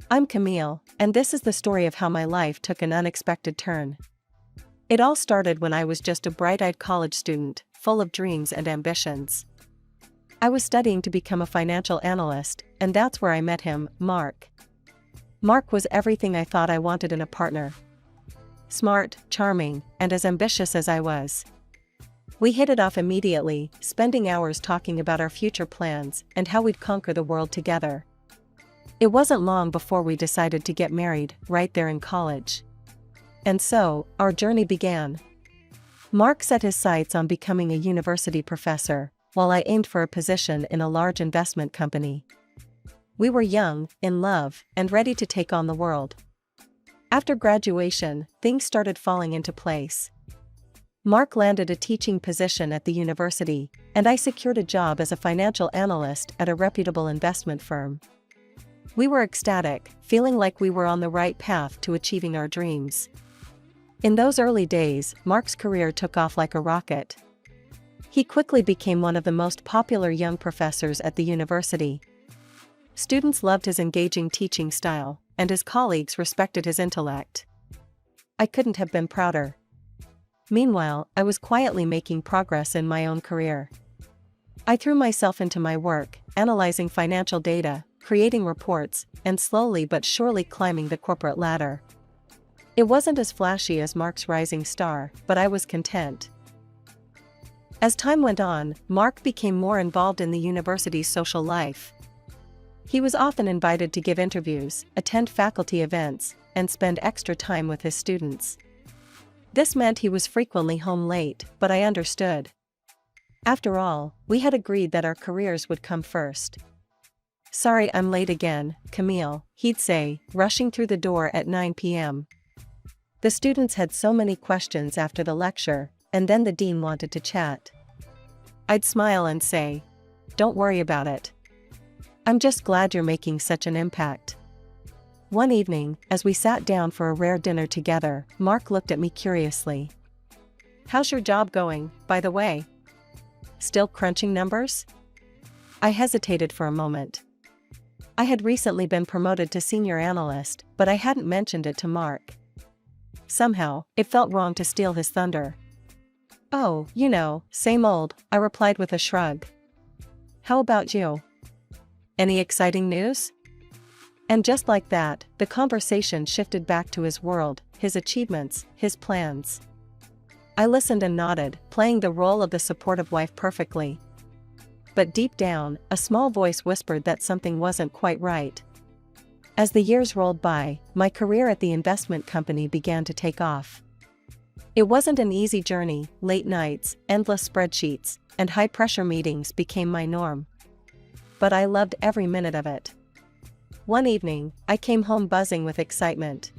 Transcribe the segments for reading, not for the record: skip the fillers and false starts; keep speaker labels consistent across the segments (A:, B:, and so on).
A: I'm Camille, and this is the story of how my life took an unexpected turn. It all started when I was just a bright-eyed college student, full of dreams and ambitions. I was studying to become a financial analyst, and that's where I met him, Mark. Mark was everything I thought I wanted in a partner. Smart, charming, and as ambitious as I was. We hit it off immediately, spending hours talking about our future plans and how we'd conquer the world together. It wasn't long before we decided to get married, right there in college. And so, our journey began. Mark set his sights on becoming a university professor, while I aimed for a position in a large investment company. We were young, in love, and ready to take on the world. After graduation, things started falling into place. Mark landed a teaching position at the university, and I secured a job as a financial analyst at a reputable investment firm. We were ecstatic, feeling like we were on the right path to achieving our dreams. In those early days, Mark's career took off like a rocket. He quickly became one of the most popular young professors at the university. Students loved his engaging teaching style, and his colleagues respected his intellect. I couldn't have been prouder. Meanwhile, I was quietly making progress in my own career. I threw myself into my work, analyzing financial data, creating reports, and slowly but surely climbing the corporate ladder. It wasn't as flashy as Mark's rising star, but I was content. As time went on, Mark became more involved in the university's social life. He was often invited to give interviews, attend faculty events, and spend extra time with his students. This meant he was frequently home late, but I understood. After all, we had agreed that our careers would come first. "Sorry I'm late again, Camille," he'd say, rushing through the door at 9 p.m. The students had so many questions after the lecture, and then the dean wanted to chat. I'd smile and say, "Don't worry about it. I'm just glad you're making such an impact." One evening, as we sat down for a rare dinner together, Mark looked at me curiously. "How's your job going, by the way? Still crunching numbers?" I hesitated for a moment. I had recently been promoted to senior analyst, but I hadn't mentioned it to Mark. Somehow, it felt wrong to steal his thunder. "Oh, same old," I replied with a shrug. "How about you? Any exciting news?" And just like that, the conversation shifted back to his world, his achievements, his plans. I listened and nodded, playing the role of the supportive wife perfectly. But deep down, a small voice whispered that something wasn't quite right. As the years rolled by, my career at the investment company began to take off. It wasn't an easy journey. Late nights, endless spreadsheets, and high-pressure meetings became my norm. But I loved every minute of it. One evening, I came home buzzing with excitement.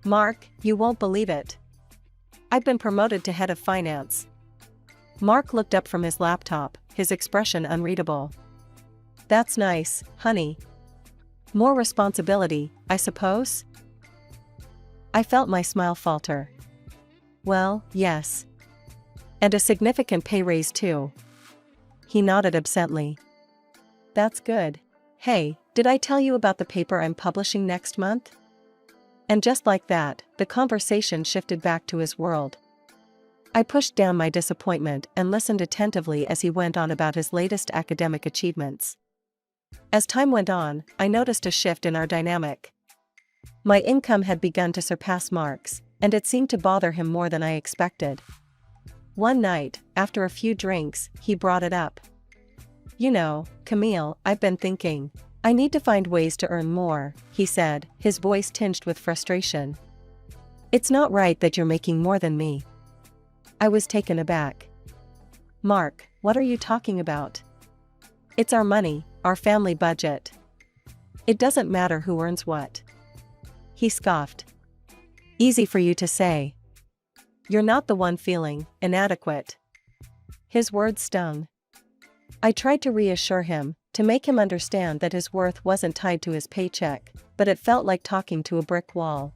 A: "Mark, you won't believe it. I've been promoted to head of finance." Mark looked up from his laptop, his expression unreadable. "That's nice, honey. More responsibility, I suppose?" I felt my smile falter. "Well, yes. And a significant pay raise too." He nodded absently. "That's good. Hey, did I tell you about the paper I'm publishing next month?" And just like that, the conversation shifted back to his world. I pushed down my disappointment and listened attentively as he went on about his latest academic achievements. As time went on, I noticed a shift in our dynamic. My income had begun to surpass Mark's, and it seemed to bother him more than I expected. One night, after a few drinks, he brought it up. "Camille, I've been thinking. I need to find ways to earn more," he said, his voice tinged with frustration. "It's not right that you're making more than me." I was taken aback. "Mark, what are you talking about? It's our money, our family budget. It doesn't matter who earns what." He scoffed. "Easy for you to say. You're not the one feeling inadequate." His words stung. I tried to reassure him, to make him understand that his worth wasn't tied to his paycheck, but it felt like talking to a brick wall.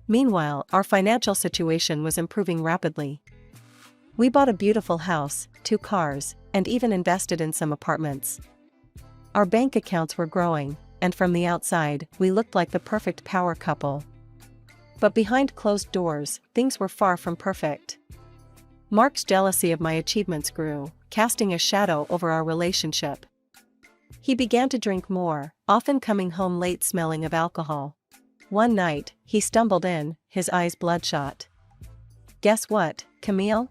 A: Meanwhile, our financial situation was improving rapidly. We bought a beautiful house, 2 cars, and even invested in some apartments. Our bank accounts were growing, and from the outside, we looked like the perfect power couple. But behind closed doors, things were far from perfect. Mark's jealousy of my achievements grew, casting a shadow over our relationship. He began to drink more, often coming home late smelling of alcohol. One night, he stumbled in, his eyes bloodshot. "Guess what, Camille?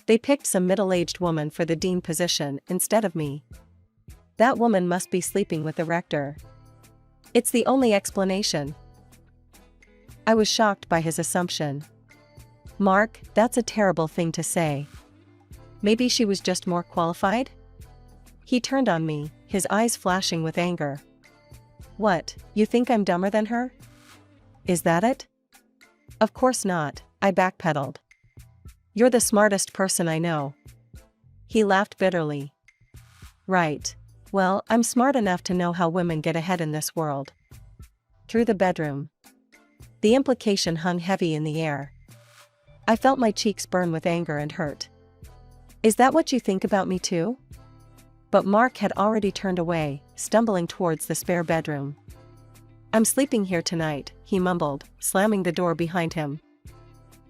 A: They picked some middle-aged woman for the dean position instead of me. That woman must be sleeping with the rector. It's the only explanation." I was shocked by his assumption. "Mark, that's a terrible thing to say. Maybe she was just more qualified?" He turned on me, his eyes flashing with anger. "What, you think I'm dumber than her? Is that it?" "Of course not," I backpedaled. "You're the smartest person I know." He laughed bitterly. "Right. Well, I'm smart enough to know how women get ahead in this world." Through the bedroom. The implication hung heavy in the air. I felt my cheeks burn with anger and hurt. "Is that what you think about me too?" But Mark had already turned away, stumbling towards the spare bedroom. "I'm sleeping here tonight," he mumbled, slamming the door behind him.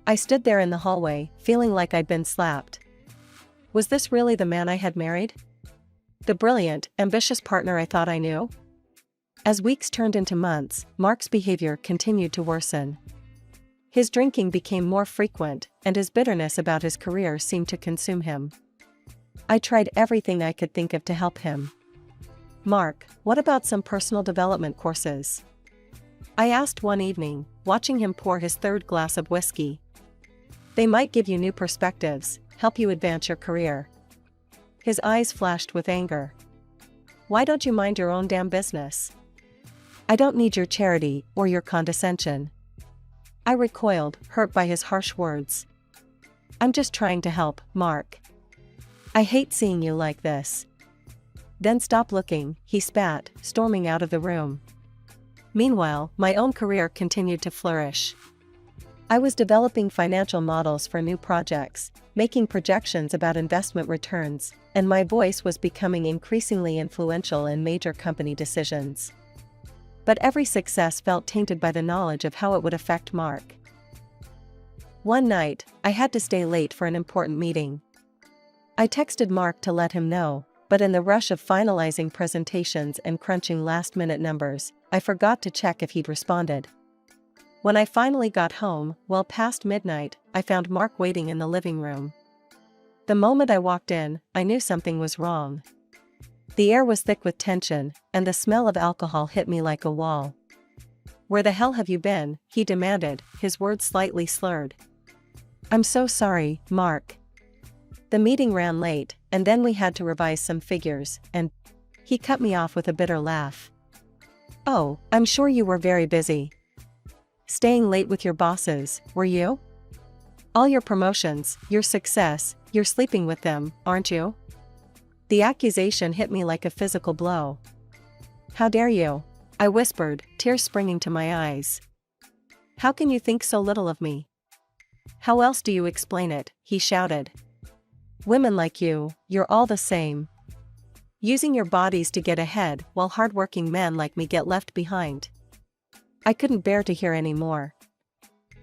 A: I stood there in the hallway, feeling like I'd been slapped. Was this really the man I had married? The brilliant, ambitious partner I thought I knew? As weeks turned into months, Mark's behavior continued to worsen. His drinking became more frequent, and his bitterness about his career seemed to consume him. I tried everything I could think of to help him. "Mark, what about some personal development courses?" I asked one evening, watching him pour his third glass of whiskey. "They might give you new perspectives, help you advance your career." His eyes flashed with anger. "Why don't you mind your own damn business?" "I don't need your charity or your condescension." I recoiled, hurt by his harsh words. "I'm just trying to help, Mark. I hate seeing you like this." "Then stop looking," he spat, storming out of the room. Meanwhile, my own career continued to flourish. I was developing financial models for new projects, making projections about investment returns, and my voice was becoming increasingly influential in major company decisions. But every success felt tainted by the knowledge of how it would affect Mark. One night, I had to stay late for an important meeting. I texted Mark to let him know, but in the rush of finalizing presentations and crunching last-minute numbers, I forgot to check if he'd responded. When I finally got home, well past midnight, I found Mark waiting in the living room. The moment I walked in, I knew something was wrong. The air was thick with tension, and the smell of alcohol hit me like a wall. "Where the hell have you been?" he demanded, his words slightly slurred. "I'm so sorry, Mark. The meeting ran late, and then we had to revise some figures, and..." He cut me off with a bitter laugh. "Oh, I'm sure you were very busy. Staying late with your bosses, were you? All your promotions, your success, you're sleeping with them, aren't you?" The accusation hit me like a physical blow. "How dare you?" I whispered, tears springing to my eyes. "How can you think so little of me?" "How else do you explain it?" he shouted. "Women like you, you're all the same. Using your bodies to get ahead while hardworking men like me get left behind." I couldn't bear to hear any more.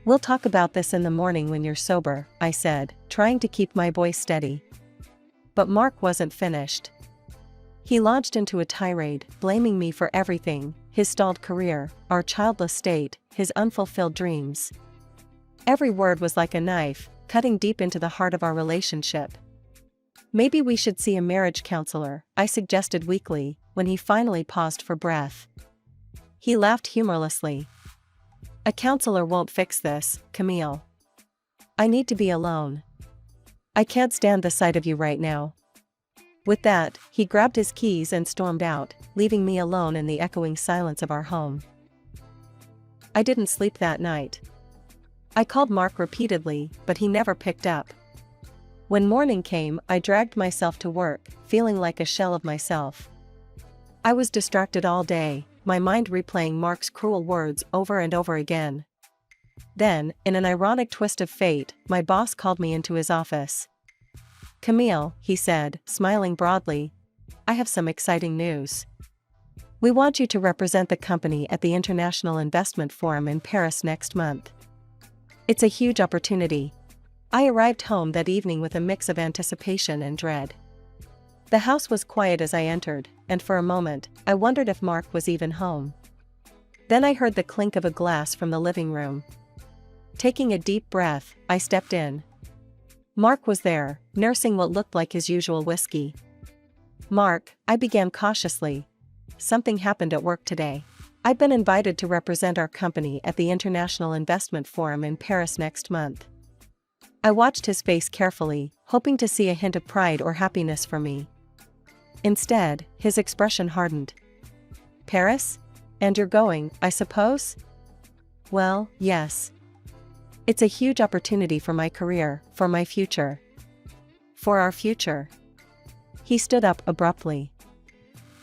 A: "We'll talk about this in the morning when you're sober," I said, trying to keep my voice steady. But Mark wasn't finished. He launched into a tirade, blaming me for everything: his stalled career, our childless state, his unfulfilled dreams. Every word was like a knife, cutting deep into the heart of our relationship. "Maybe we should see a marriage counselor," I suggested weakly, when he finally paused for breath. He laughed humorlessly. "A counselor won't fix this, Camille. I need to be alone. I can't stand the sight of you right now." With that, he grabbed his keys and stormed out, leaving me alone in the echoing silence of our home. I didn't sleep that night. I called Mark repeatedly, but he never picked up. When morning came, I dragged myself to work, feeling like a shell of myself. I was distracted all day, my mind replaying Mark's cruel words over and over again. Then, in an ironic twist of fate, my boss called me into his office. "Camille," he said, smiling broadly, "I have some exciting news. We want you to represent the company at the International Investment Forum in Paris next month. It's a huge opportunity. I arrived home that evening with a mix of anticipation and dread. The house was quiet as I entered, and for a moment, I wondered if Mark was even home. Then I heard the clink of a glass from the living room. Taking a deep breath, I stepped in. Mark was there, nursing what looked like his usual whiskey. "Mark," I began cautiously. "Something happened at work today. I've been invited to represent our company at the International Investment Forum in Paris next month." I watched his face carefully, hoping to see a hint of pride or happiness for me. Instead, his expression hardened. "Paris? And you're going, I suppose?" "Well, yes. It's a huge opportunity for my career, for my future. For our future." He stood up abruptly.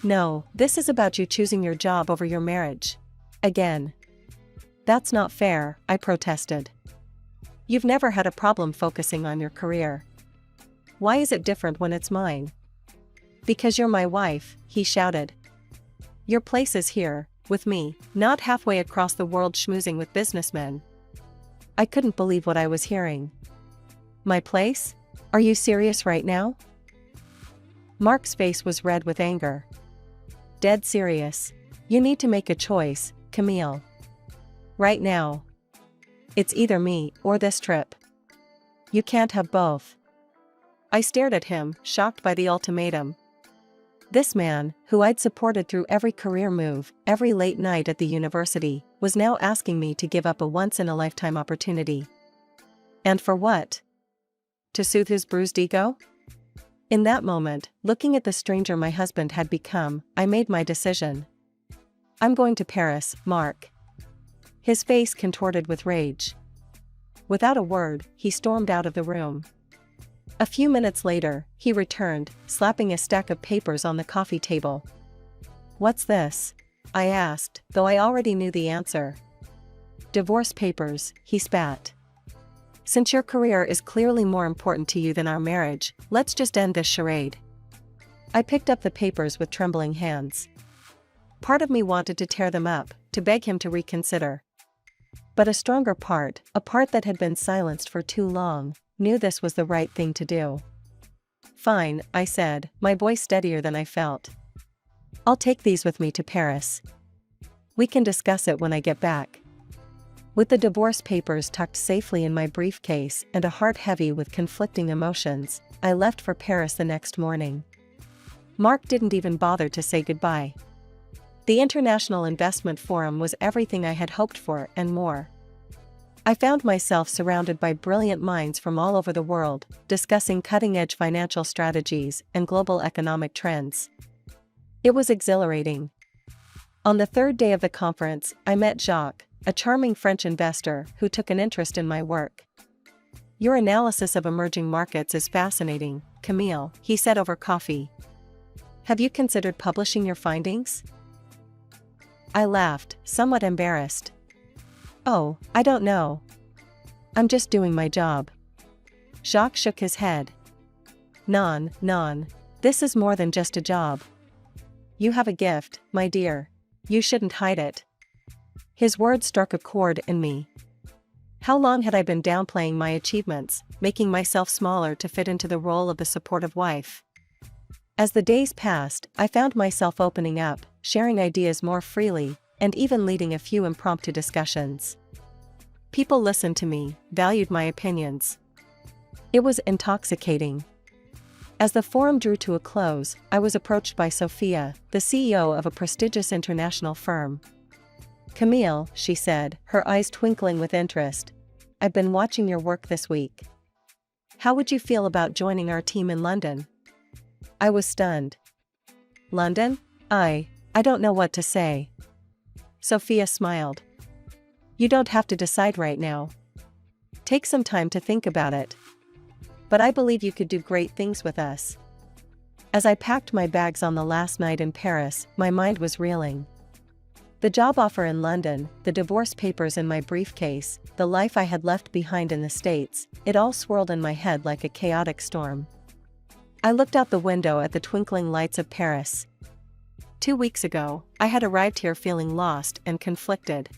A: "No, this is about you choosing your job over your marriage. Again." "That's not fair," I protested. "You've never had a problem focusing on your career. Why is it different when it's mine?" "Because you're my wife," he shouted. "Your place is here, with me, not halfway across the world schmoozing with businessmen." I couldn't believe what I was hearing. "My place? Are you serious right now?" Mark's face was red with anger. "Dead serious. You need to make a choice, Camille. Right now. It's either me or this trip. You can't have both." I stared at him, shocked by the ultimatum. This man, who I'd supported through every career move, every late night at the university, was now asking me to give up a once-in-a-lifetime opportunity. And for what? To soothe his bruised ego? In that moment, looking at the stranger my husband had become, I made my decision. "I'm going to Paris, Mark." His face contorted with rage. Without a word, he stormed out of the room. A few minutes later, he returned, slapping a stack of papers on the coffee table. "What's this?" I asked, though I already knew the answer. "Divorce papers," he spat. "Since your career is clearly more important to you than our marriage, let's just end this charade." I picked up the papers with trembling hands. Part of me wanted to tear them up, to beg him to reconsider. But a stronger part, a part that had been silenced for too long, knew this was the right thing to do. "Fine," I said, my voice steadier than I felt. "I'll take these with me to Paris. We can discuss it when I get back." With the divorce papers tucked safely in my briefcase and a heart heavy with conflicting emotions, I left for Paris the next morning. Mark didn't even bother to say goodbye. The International Investment Forum was everything I had hoped for and more. I found myself surrounded by brilliant minds from all over the world, discussing cutting-edge financial strategies and global economic trends. It was exhilarating. On the third day of the conference, I met Jacques, a charming French investor who took an interest in my work. "Your analysis of emerging markets is fascinating, Camille," he said over coffee. "Have you considered publishing your findings?" I laughed, somewhat embarrassed. "Oh, I don't know. I'm just doing my job." Jacques shook his head. Non, this is more than just a job. You have a gift, my dear. You shouldn't hide it." His words struck a chord in me. How long had I been downplaying my achievements, making myself smaller to fit into the role of the supportive wife? As the days passed, I found myself opening up, sharing ideas more freely, and even leading a few impromptu discussions. People listened to me, valued my opinions. It was intoxicating. As the forum drew to a close, I was approached by Sophia, the CEO of a prestigious international firm. "Camille," she said, her eyes twinkling with interest, "I've been watching your work this week. How would you feel about joining our team in London?" I was stunned. "London? I don't know what to say." Sophia smiled. "You don't have to decide right now. Take some time to think about it. But I believe you could do great things with us." As I packed my bags on the last night in Paris, my mind was reeling. The job offer in London, the divorce papers in my briefcase, the life I had left behind in the States, it all swirled in my head like a chaotic storm. I looked out the window at the twinkling lights of Paris. 2 weeks ago, I had arrived here feeling lost and conflicted.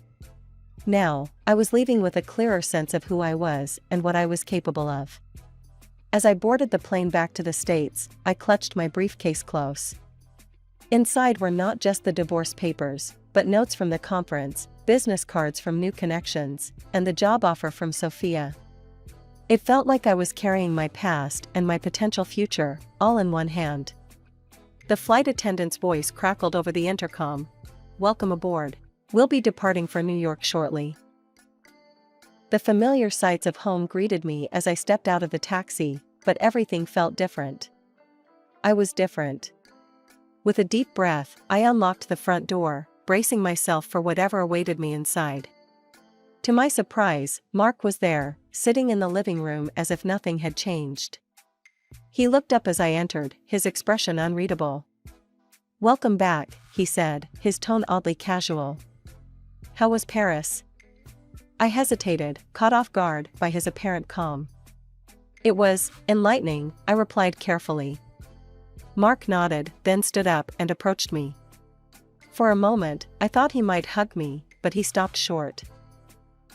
A: Now, I was leaving with a clearer sense of who I was and what I was capable of. As I boarded the plane back to the States, I clutched my briefcase close. Inside were not just the divorce papers, but notes from the conference, business cards from new connections, and the job offer from Sophia. It felt like I was carrying my past and my potential future, all in one hand. The flight attendant's voice crackled over the intercom. "Welcome aboard. We'll be departing for New York shortly." The familiar sights of home greeted me as I stepped out of the taxi, but everything felt different. I was different. With a deep breath, I unlocked the front door, bracing myself for whatever awaited me inside. To my surprise, Mark was there, sitting in the living room as if nothing had changed. He looked up as I entered, his expression unreadable. "Welcome back," he said, his tone oddly casual. "How was Paris?" I hesitated, caught off guard by his apparent calm. "It was enlightening," I replied carefully. Mark nodded, then stood up and approached me. For a moment, I thought he might hug me, but he stopped short.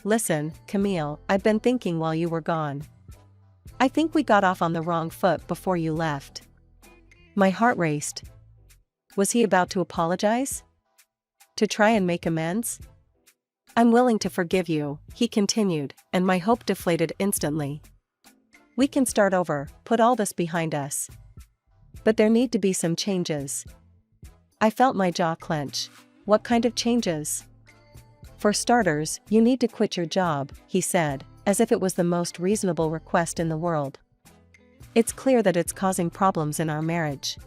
A: "Listen, Camille, I've been thinking while you were gone. I think we got off on the wrong foot before you left." My heart raced. Was he about to apologize? To try and make amends? "I'm willing to forgive you," he continued, and my hope deflated instantly. "We can start over, put all this behind us. But there need to be some changes." I felt my jaw clench. "What kind of changes?" "For starters, you need to quit your job," he said, as if it was the most reasonable request in the world. "It's clear that it's causing problems in our marriage.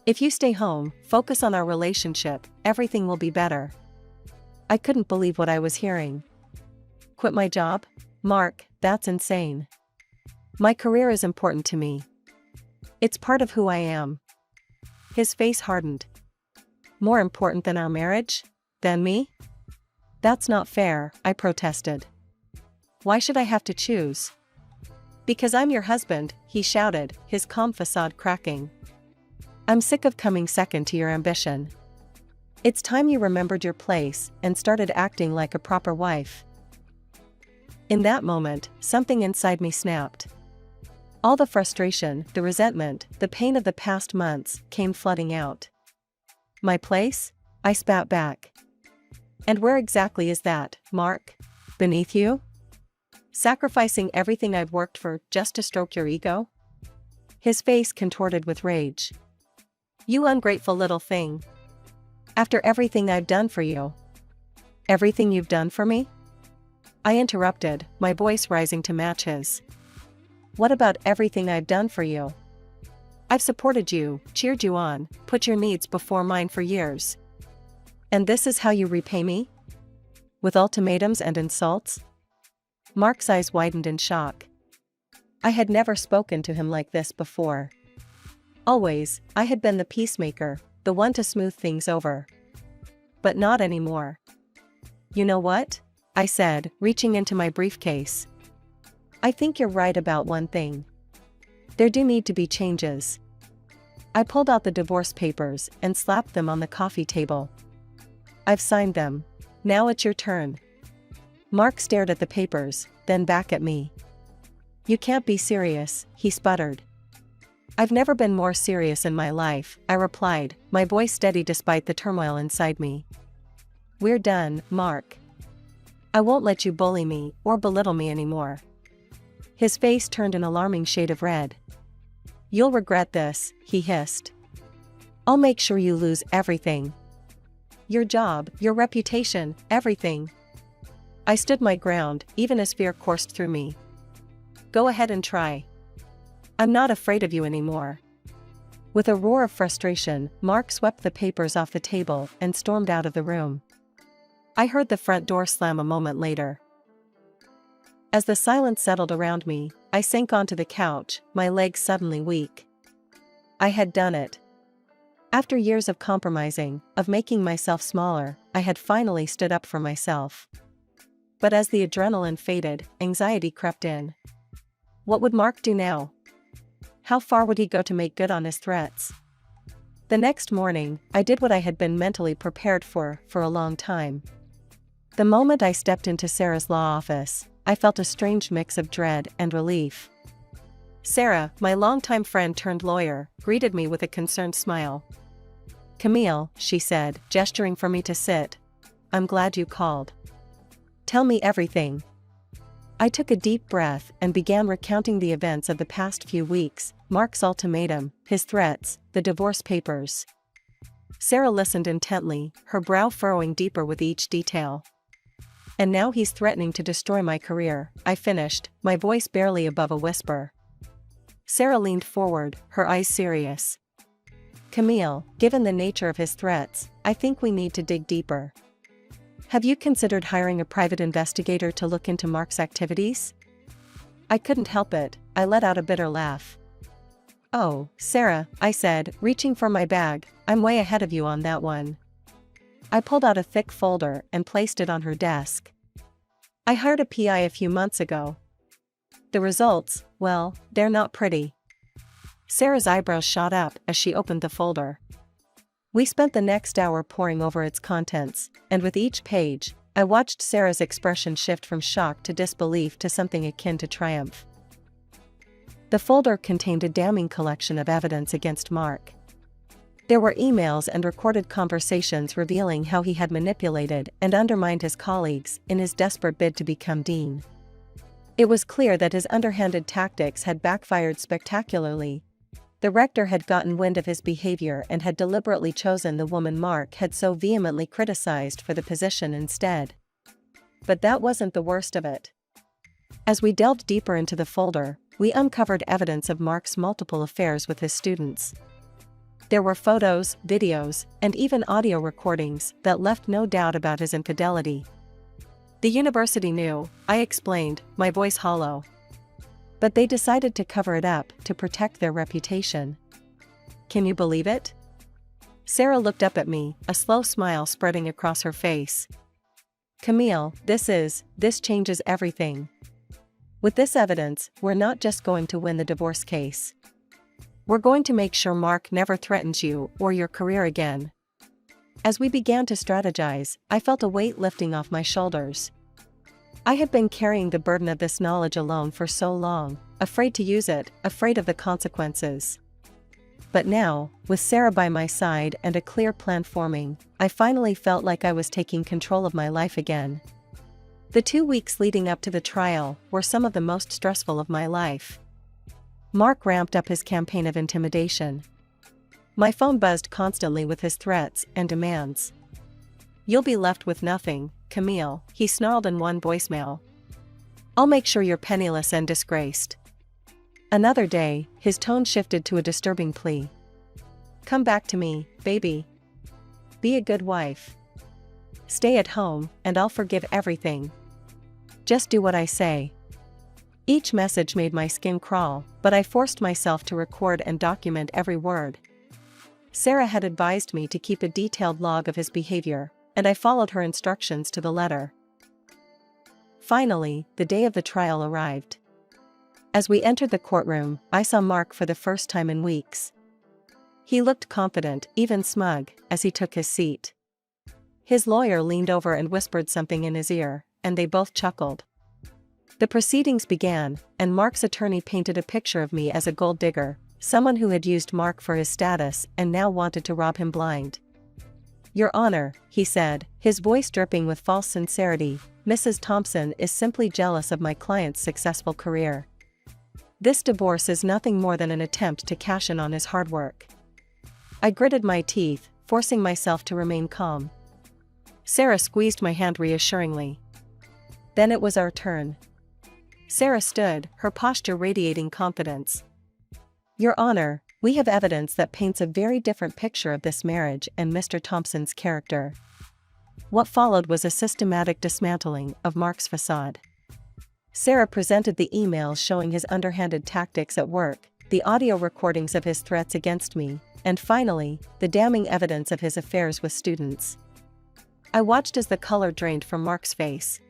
A: If you stay home, focus on our relationship, everything will be better." I couldn't believe what I was hearing. Quit my job? Mark, that's insane. My career is important to me. It's part of who I am. His face hardened. "More important than our marriage? Than me?" "That's not fair," I protested. "Why should I have to choose?" "Because I'm your husband," he shouted, his calm facade cracking. "I'm sick of coming second to your ambition. It's time you remembered your place and started acting like a proper wife." In that moment, something inside me snapped. All the frustration, the resentment, the pain of the past months came flooding out. "My place?" I spat back. "And where exactly is that, Mark? Beneath you? Sacrificing everything I've worked for just to stroke your ego?" His face contorted with rage. "You ungrateful little thing. After everything I've done for you." "Everything you've done for me?" I interrupted, my voice rising to match his. "What about everything I've done for you? I've supported you, cheered you on, put your needs before mine for years. And this is how you repay me? With ultimatums and insults?" Mark's eyes widened in shock. I had never spoken to him like this before. Always, I had been the peacemaker, the one to smooth things over. But not anymore. "You know what?" I said, reaching into my briefcase. "I think you're right about one thing. There do need to be changes." I pulled out the divorce papers and slapped them on the coffee table. "I've signed them. Now it's your turn." Mark stared at the papers, then back at me. "You can't be serious," he sputtered. "I've never been more serious in my life," I replied, my voice steady despite the turmoil inside me. "We're done, Mark. I won't let you bully me or belittle me anymore." His face turned an alarming shade of red. "You'll regret this," he hissed. "I'll make sure you lose everything. Your job, your reputation, everything." I stood my ground, even as fear coursed through me. "Go ahead and try. I'm not afraid of you anymore." With a roar of frustration, Mark swept the papers off the table and stormed out of the room. I heard the front door slam a moment later. As the silence settled around me, I sank onto the couch, my legs suddenly weak. I had done it. After years of compromising, of making myself smaller, I had finally stood up for myself. But as the adrenaline faded, anxiety crept in. What would Mark do now? How far would he go to make good on his threats? The next morning, I did what I had been mentally prepared for a long time. The moment I stepped into Sarah's law office, I felt a strange mix of dread and relief. Sarah, my longtime friend turned lawyer, greeted me with a concerned smile. "Camille," she said, gesturing for me to sit. "I'm glad you called. Tell me everything." I took a deep breath and began recounting the events of the past few weeks, Mark's ultimatum, his threats, the divorce papers. Sarah listened intently, her brow furrowing deeper with each detail. "And now he's threatening to destroy my career," I finished, my voice barely above a whisper. Sarah leaned forward, her eyes serious. "Camille, given the nature of his threats, I think we need to dig deeper. Have you considered hiring a private investigator to look into Mark's activities?" I couldn't help it, I let out a bitter laugh. "Oh, Sarah," I said, reaching for my bag, "I'm way ahead of you on that one." I pulled out a thick folder and placed it on her desk. "I hired a PI a few months ago. The results, well, they're not pretty." Sarah's eyebrows shot up as she opened the folder. We spent the next hour poring over its contents, and with each page, I watched Sarah's expression shift from shock to disbelief to something akin to triumph. The folder contained a damning collection of evidence against Mark. There were emails and recorded conversations revealing how he had manipulated and undermined his colleagues in his desperate bid to become dean. It was clear that his underhanded tactics had backfired spectacularly. The rector had gotten wind of his behavior and had deliberately chosen the woman Mark had so vehemently criticized for the position instead. But that wasn't the worst of it. As we delved deeper into the folder, we uncovered evidence of Mark's multiple affairs with his students. There were photos, videos, and even audio recordings that left no doubt about his infidelity. "The university knew," I explained, my voice hollow. "But they decided to cover it up to protect their reputation. Can you believe it?" Sarah looked up at me, a slow smile spreading across her face. "Camille, this changes everything. With this evidence, we're not just going to win the divorce case. We're going to make sure Mark never threatens you or your career again." As we began to strategize, I felt a weight lifting off my shoulders. I had been carrying the burden of this knowledge alone for so long, afraid to use it, afraid of the consequences. But now, with Sarah by my side and a clear plan forming, I finally felt like I was taking control of my life again. The 2 weeks leading up to the trial were some of the most stressful of my life. Mark ramped up his campaign of intimidation. My phone buzzed constantly with his threats and demands. "You'll be left with nothing, Camille," he snarled in one voicemail. "I'll make sure you're penniless and disgraced." Another day, his tone shifted to a disturbing plea. "Come back to me, baby. Be a good wife. Stay at home, and I'll forgive everything. Just do what I say." Each message made my skin crawl, but I forced myself to record and document every word. Sarah had advised me to keep a detailed log of his behavior, and I followed her instructions to the letter. Finally, the day of the trial arrived. As we entered the courtroom, I saw Mark for the first time in weeks. He looked confident, even smug, as he took his seat. His lawyer leaned over and whispered something in his ear, and they both chuckled. The proceedings began, and Mark's attorney painted a picture of me as a gold digger, someone who had used Mark for his status and now wanted to rob him blind. "Your Honor," he said, his voice dripping with false sincerity, "Mrs. Thompson is simply jealous of my client's successful career. This divorce is nothing more than an attempt to cash in on his hard work." I gritted my teeth, forcing myself to remain calm. Sarah squeezed my hand reassuringly. Then it was our turn. Sarah stood, her posture radiating confidence. "Your Honor, we have evidence that paints a very different picture of this marriage and Mr. Thompson's character." What followed was a systematic dismantling of Mark's facade. Sarah presented the emails showing his underhanded tactics at work, the audio recordings of his threats against me, and finally, the damning evidence of his affairs with students. I watched as the color drained from Mark's face.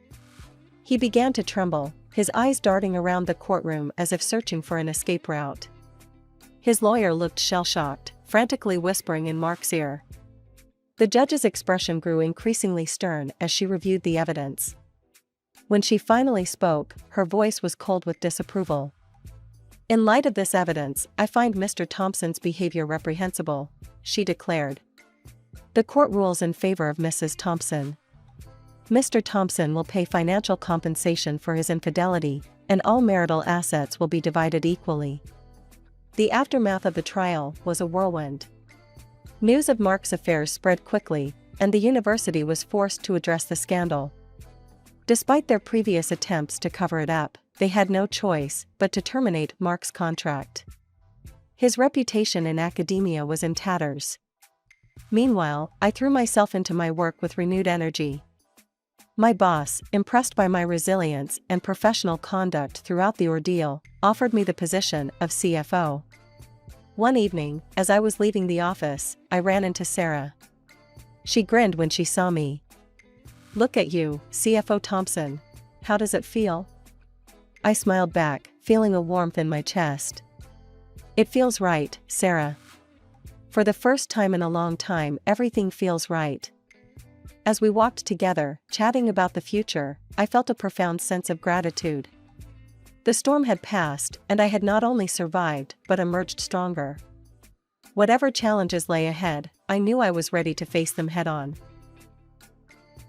A: He began to tremble, his eyes darting around the courtroom as if searching for an escape route. His lawyer looked shell-shocked, frantically whispering in Mark's ear. The judge's expression grew increasingly stern as she reviewed the evidence. When she finally spoke, her voice was cold with disapproval. "In light of this evidence, I find Mr. Thompson's behavior reprehensible," she declared. "The court rules in favor of Mrs. Thompson. Mr. Thompson will pay financial compensation for his infidelity, and all marital assets will be divided equally." The aftermath of the trial was a whirlwind. News of Mark's affairs spread quickly, and the university was forced to address the scandal. Despite their previous attempts to cover it up, they had no choice but to terminate Mark's contract. His reputation in academia was in tatters. Meanwhile, I threw myself into my work with renewed energy. My boss, impressed by my resilience and professional conduct throughout the ordeal, offered me the position of CFO. One evening, as I was leaving the office, I ran into Sarah. She grinned when she saw me. "Look at you, CFO Thompson. How does it feel?" I smiled back, feeling a warmth in my chest. "It feels right, Sarah. For the first time in a long time, everything feels right." As we walked together, chatting about the future, I felt a profound sense of gratitude. The storm had passed, and I had not only survived but emerged stronger. Whatever challenges lay ahead, I knew I was ready to face them head-on.